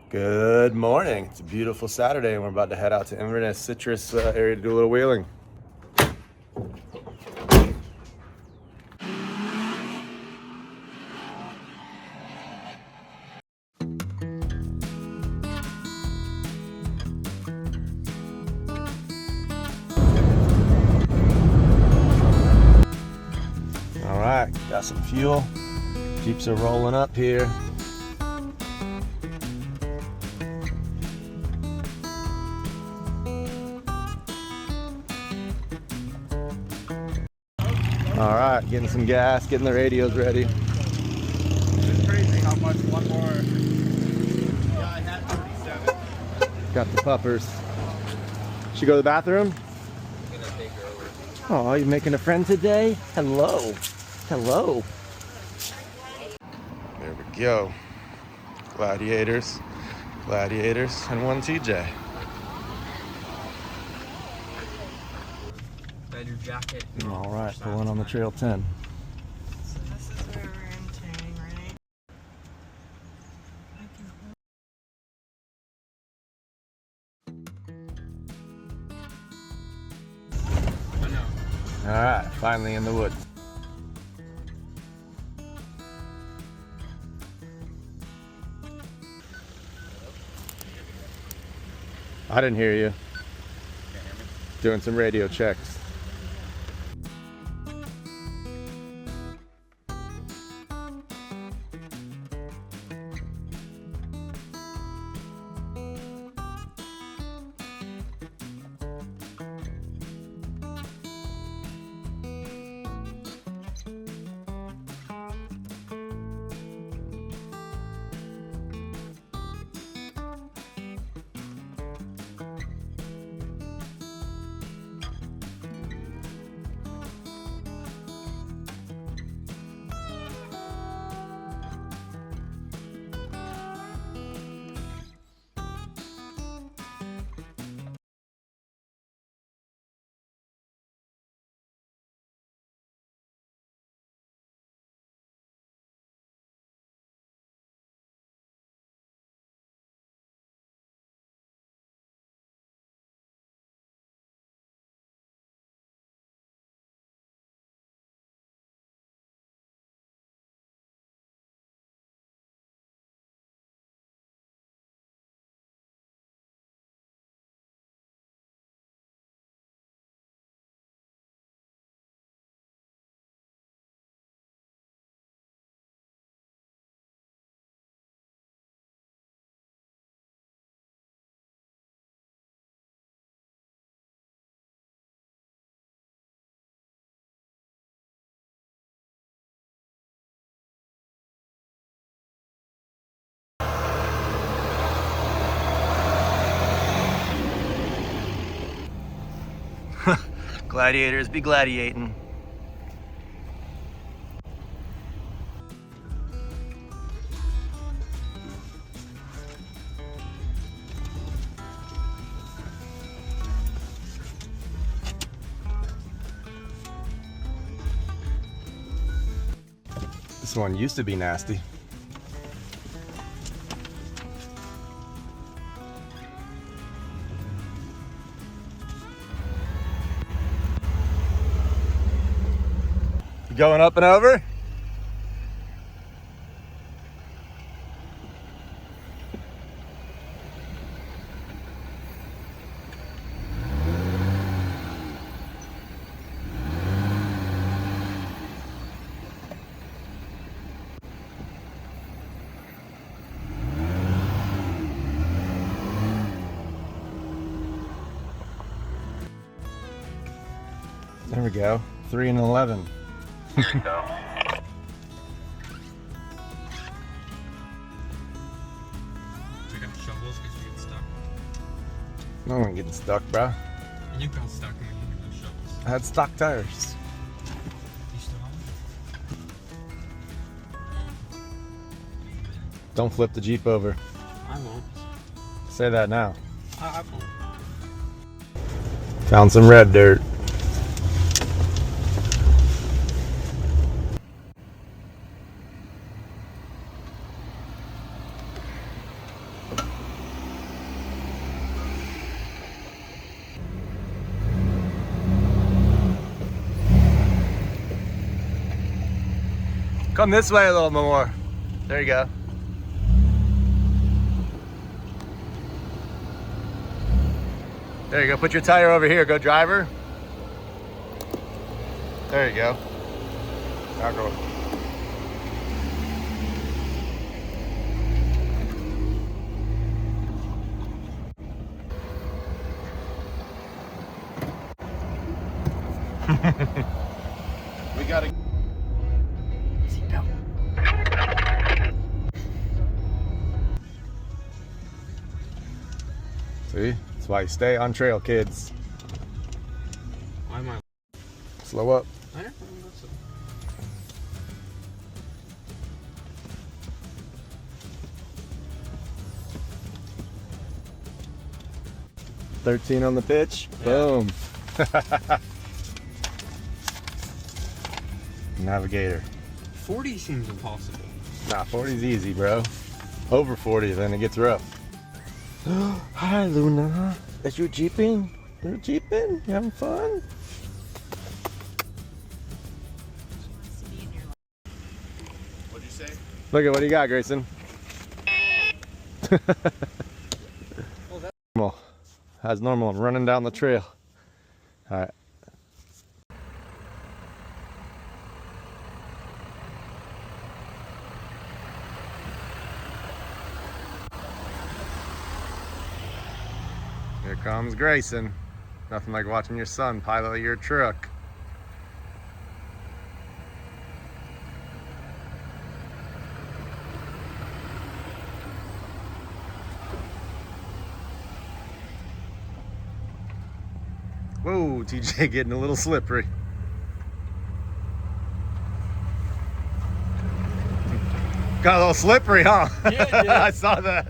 Good morning. It's a beautiful Saturday and we're about to head out to Inverness citrus area to do a little wheeling. All right, got some fuel. Jeeps are rolling up here. All right, getting some gas, getting the radios ready. It's crazy how much one more. Yeah, I had 37. Got the puppers. Should go to the bathroom? I'm gonna take her over. Oh, you making a friend today? Hello. Hello. There we go. Gladiators, and one TJ. Your jacket. All right, pulling on the Trail 10. So this is where we're entering, right? I know. All right, finally in the woods. I didn't hear you. Doing some radio checks. Gladiators be gladiating. This one used to be nasty. Going up and over? There we go. 3 and 11. Here we go. We got shovels because you get stuck. No one getting stuck, bro. And you got stuck and you need those shovels. I had stock tires. You still have Don't flip the Jeep over. them? I won't. Say that now. I won't. Found some red dirt. Come this way a little more. There you go. There you go. Put your tire over here. Go driver. There you go. Now go. We gotta. See? That's why you stay on trail, kids. Why am I? Slow up. I know. 13 on the pitch. Yeah. Boom. Navigator. 40 seems impossible. Nah, 40's easy, bro. Over 40, then it gets rough. Hi, Luna. Is you jeeping? You jeeping? You having fun? What'd you say? Look at what you got, Grayson. Normal. As normal, I'm running down the trail. All right. Here comes Grayson. Nothing like watching your son pilot your truck. Whoa, TJ getting a little slippery. Got a little slippery, huh? Yeah, it did. I saw that.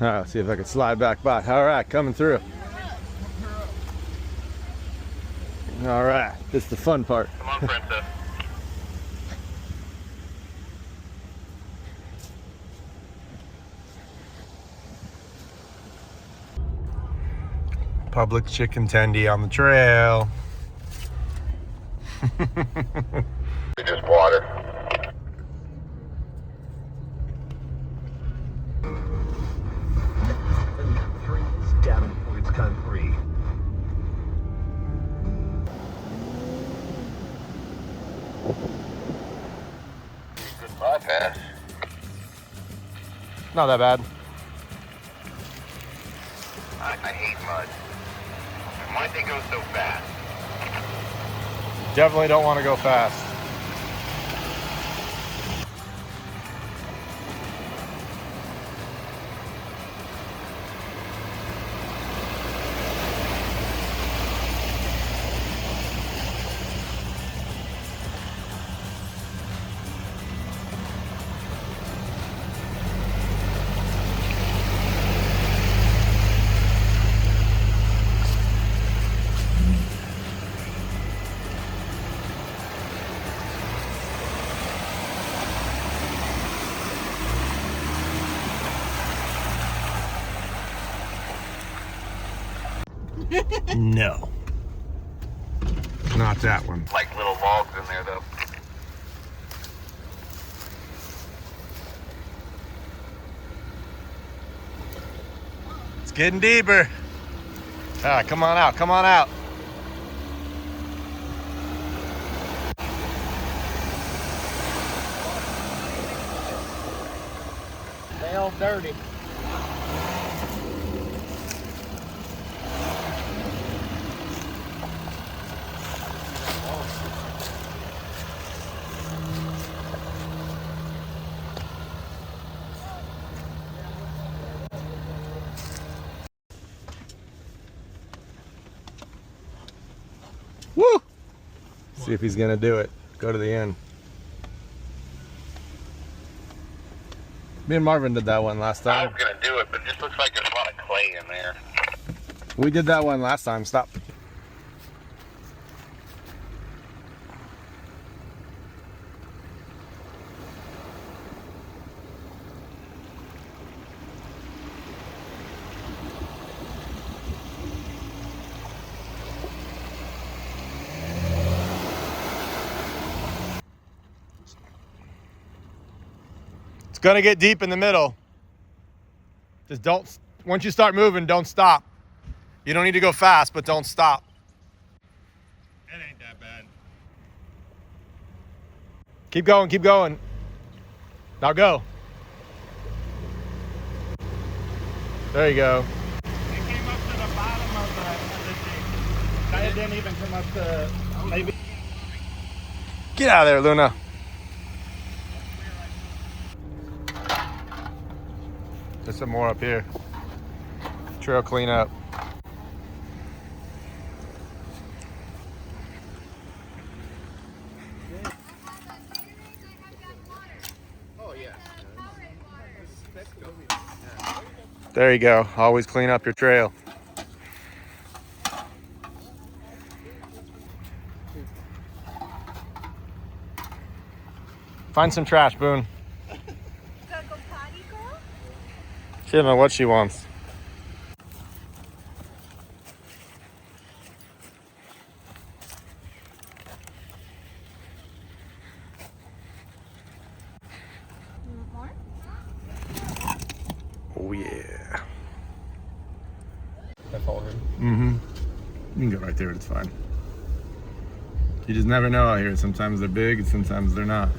All right, let's see if I can slide back by. All right, coming through. All right, this is the fun part. Come on, princess. Public chicken tendy on the trail. Just water. Down towards country. Good bypass. Not that bad. I hate mud. Why'd they go so fast? Definitely don't want to go fast. No. Not that one. Like little logs in there, though. It's getting deeper. All right, come on out, come on out. They all dirty. Woo! See if he's gonna do it. Go to the end. Me and Marvin did that one last I time. was gonna do it, but it just looks like there's a lot of clay in there. We did that one last time. Stop. It's gonna get deep in the middle. Just don't, once you start moving, don't stop. You don't need to go fast, but don't stop. It ain't that bad. Keep going, keep going. Now go. There you go. It came up to the bottom of the thing. It didn't even come up to maybe. Get out of there, Luna. There's some more up here. Trail cleanup. Oh yeah. There you go. Always clean up your trail. Find some trash, Boone. She doesn't know what she wants. Oh yeah. I follow him. Mm-hmm. You can go right there, it's fine. You just never know out here. Sometimes they're big and sometimes they're not.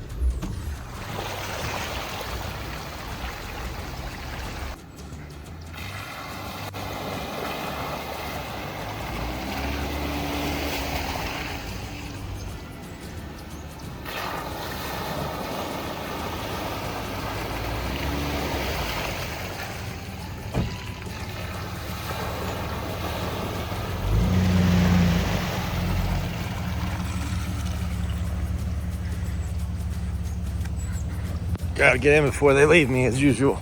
Gotta get in before they leave me, as usual.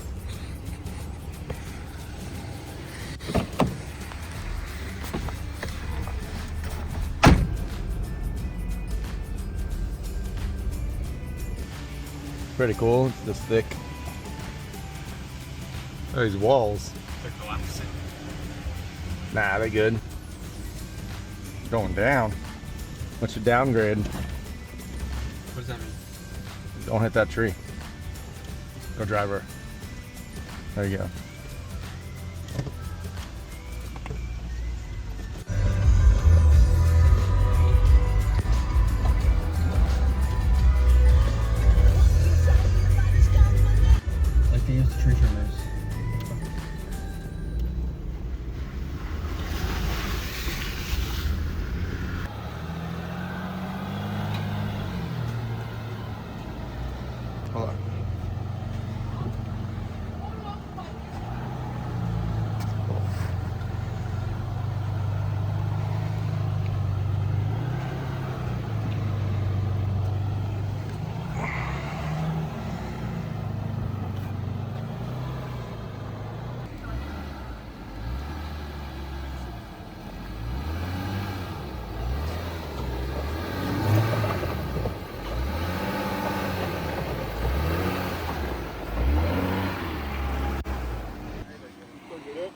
Pretty cool. It's this thick. Oh, these walls. They're collapsing. Nah, they good. Going down. What's your downgrade? What does that mean? Don't hit that tree. Go driver. There you go. Like they used tree trimmers. Hold on.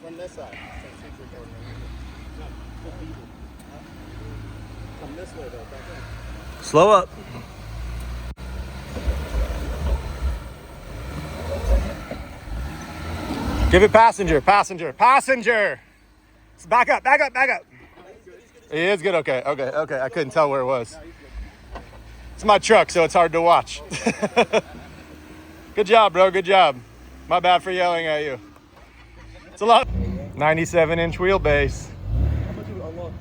From this side. Come this way though, back in. Slow up. Give it passenger, passenger, passenger. Back up, back up, back up. He is good, okay, okay, okay. I couldn't tell where it was. It's my truck, so it's hard to watch. Good job, bro, good job. My bad for yelling at you. It's a lot. 97-inch wheelbase. How much do you unlock?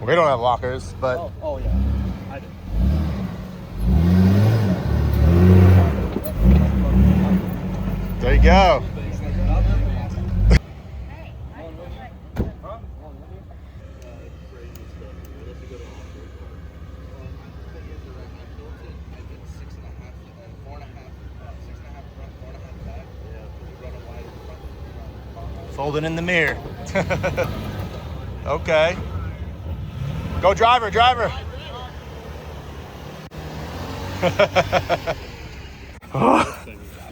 We don't have lockers, but Oh yeah. I did. there you go. Folding in the mirror. Okay. Go driver, driver.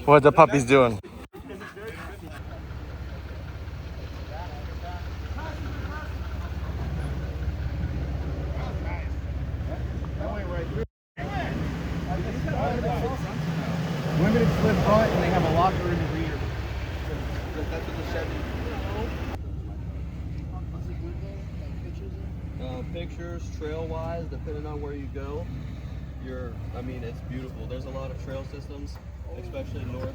What the puppy's doing? Limited slip pictures, trail-wise, depending on where you go, I mean, it's beautiful. There's a lot of trail systems, especially north.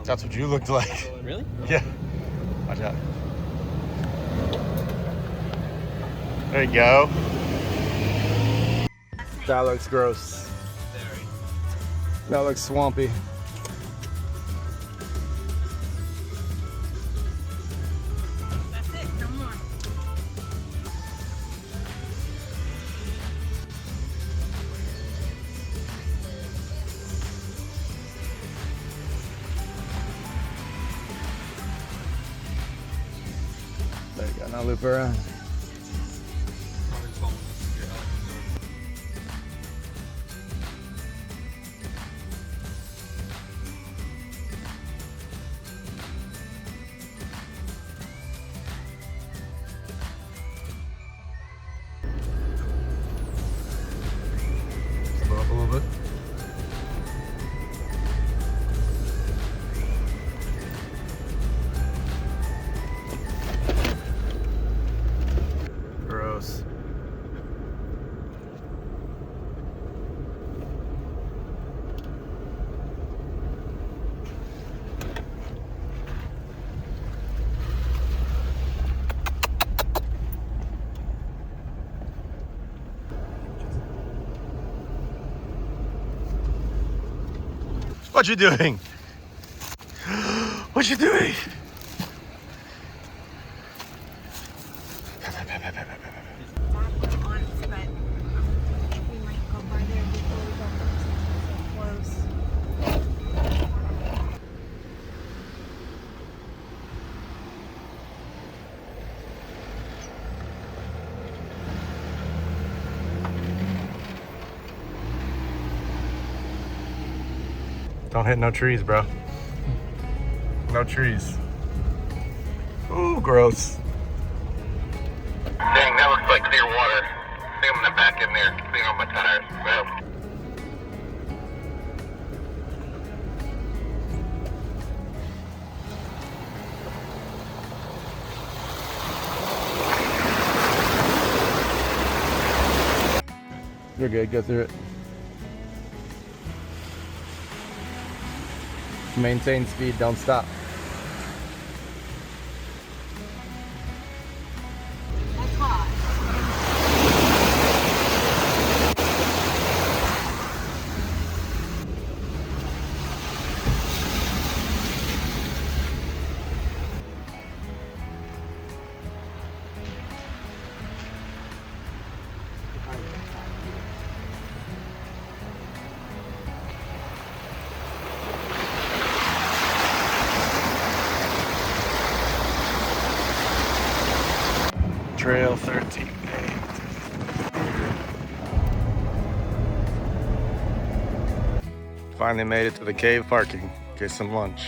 That's what you looked like. Really? Yeah. Watch out. There you go. That looks gross. That looks swampy. That's it, no more. There you go. Now loop around. Slow up a little bit. Gross. What you doing? What you doing? On, but we might go by there before we go so close. Don't hit no trees, bro. No trees. Ooh, gross. Dang, that looks like clear water. I think I'm gonna back in there, clean out my tires. Well, You're good, go through it. Maintain speed, don't stop. That's hot. Trail 13 paved. Finally made it to the cave parking. Get some lunch.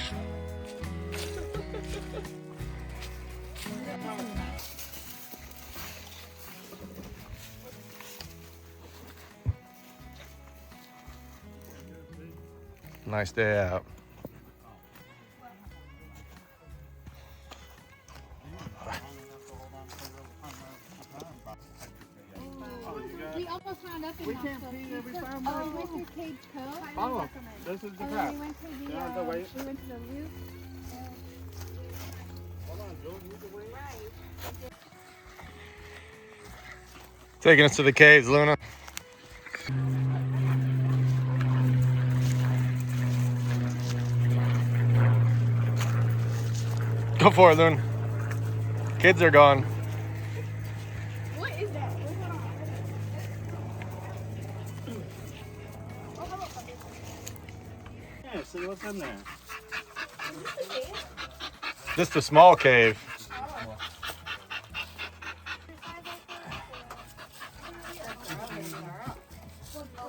Nice day out. We almost round up in we can't see every time. We went through Cage Cove. Oh, this is the And then path. we went to the, You don't have to wait. we went to the loop. Hold on, Joe, you can wait. Taking us to the caves, Luna. Go for it, Luna. Kids are gone. What is that? What's going on? Yeah, see what's in there. Just a small cave.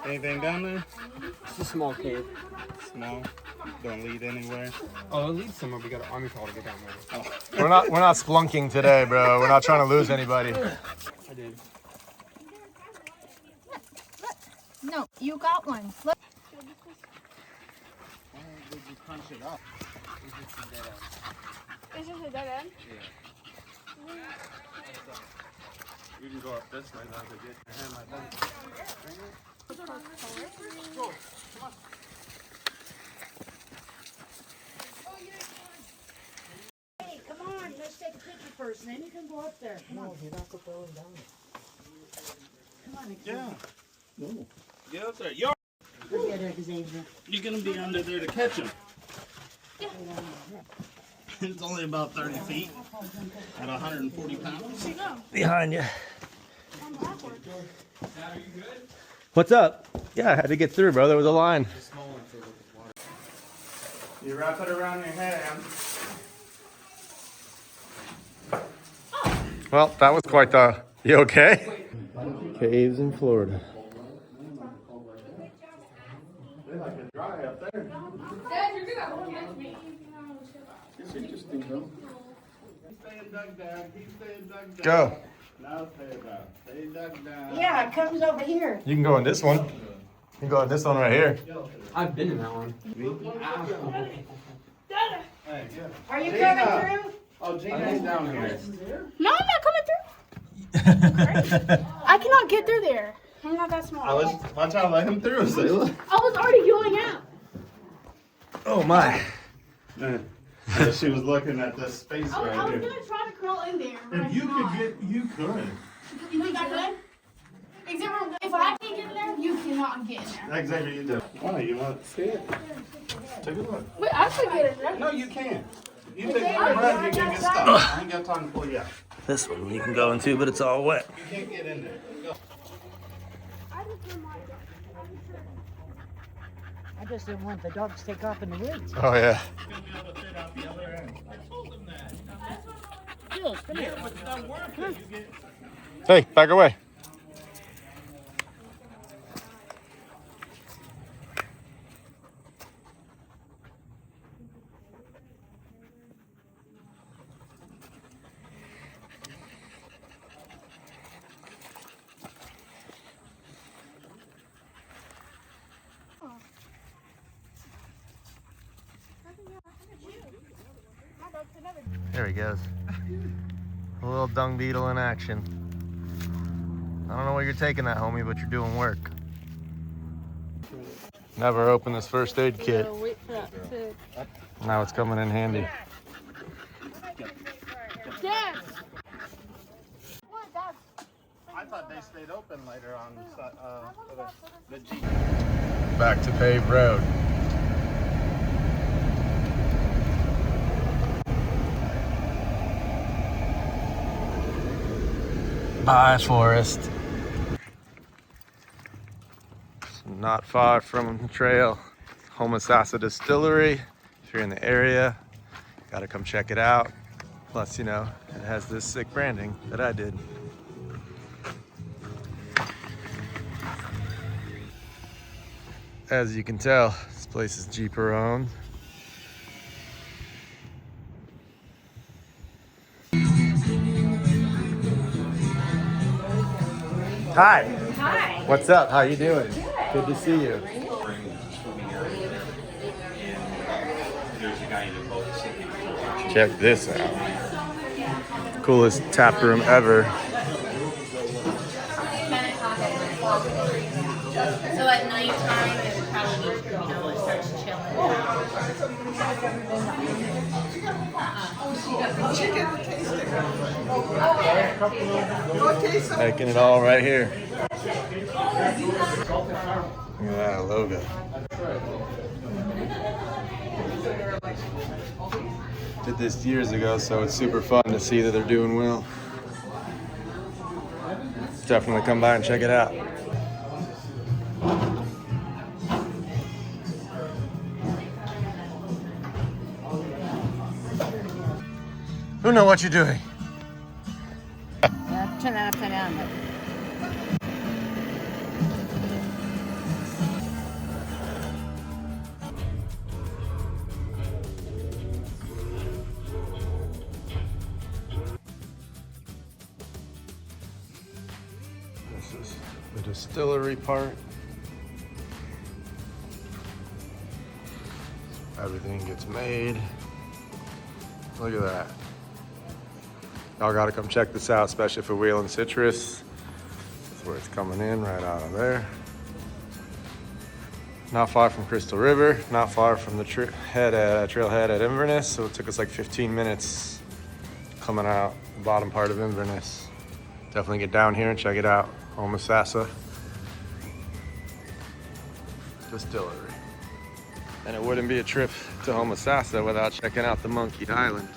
Anything down there? It's a small cave. Small. Don't lead anywhere. Oh, it leads somewhere. We got an army call to get down there. We're not splunking today, bro. We're not trying to lose anybody. I did. No, you got one. Look. Why did you crunch it up? Is this a dead end? You can go up this way though to get your hand like that. Go. Come on. Hey, come on, let's take a picture first, and then you can go up there. Come on. Yeah. No. Get up there. Yo. You're gonna be under there to catch him. It's only about 30 feet at 140 pounds. Behind you. What's up? Yeah, I had to get through, bro. There was a line. You wrap it around your hand. Well, that was quite the... You okay? Caves in Florida. They like it dry up there. Dad, you're gonna catch me. It's interesting though. He's staying dug down. He's staying dug down. Go. Now stay down. Stay dug down. Yeah, it comes over here. You can go in this one. You can go in this one right here. I've been in that one. Hey, yeah. Are you coming through? Oh, Gina's down here. No, I'm not coming through. I cannot get through there. I'm not that small. Watch out, let him through, Sayla. I was already going out. Oh, my. She was looking at this space I was right here. gonna try to crawl in there. but I If you cannot. could get, you could. You think I could? Except for if I can't get in there, you cannot get in there. Xavier, you do. Why? You want to see it? Take a look. Wait, I could get in there. No, you can't. You take one run, you can get stuck. I ain't got time to pull you out. This one you can go into, but it's all wet. You can't get in there. Go. I just didn't want the dogs to take off in the woods. Oh, yeah. You'll be able to fit out the other end. I told him that. Jules, come here. But it's not worth it. You get... Hey, back away. There he goes. A little dung beetle in action. I don't know where you're taking that, homie, but you're doing work. Never opened this first aid kit. Wait for that to... Now it's coming in handy. Dad! I thought they stayed open later on for the Jeep. Back to paved road. Bye, forest. Not far from the trail, Homosassa Distillery. If you're in the area, gotta come check it out. Plus, you know, it has this sick branding that I did. As you can tell, this place is Jeeper owned. Hi. Hi. What's up? How you doing? Good to see you. Check this out. Coolest tap room ever. So at nighttime, it would probably, it starts chilling Making it all right here. Look at that logo. Did this years ago, so it's super fun to see that they're doing well. Definitely come by and check it out. Who know what you're doing? Turn that upside down. This is the distillery part. Everything gets made. Look at that. Y'all gotta come check this out, especially for wheeling citrus. That's where it's coming in, right out of there. Not far from Crystal River, not far from the trailhead at Inverness. So it took us like 15 minutes coming out the bottom part of Inverness. Definitely get down here and check it out. Homosassa Distillery. And it wouldn't be a trip to Homosassa without checking out the Monkey Island.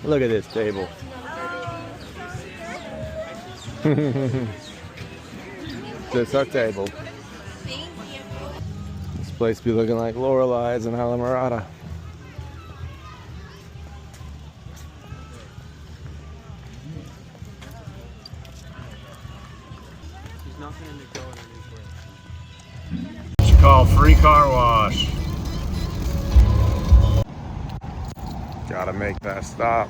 Look at this table. This our table. This place be looking like Lorelei's and Alamorada. There's nothing in the going anywhere. What you call free car wash. Gotta make that stop.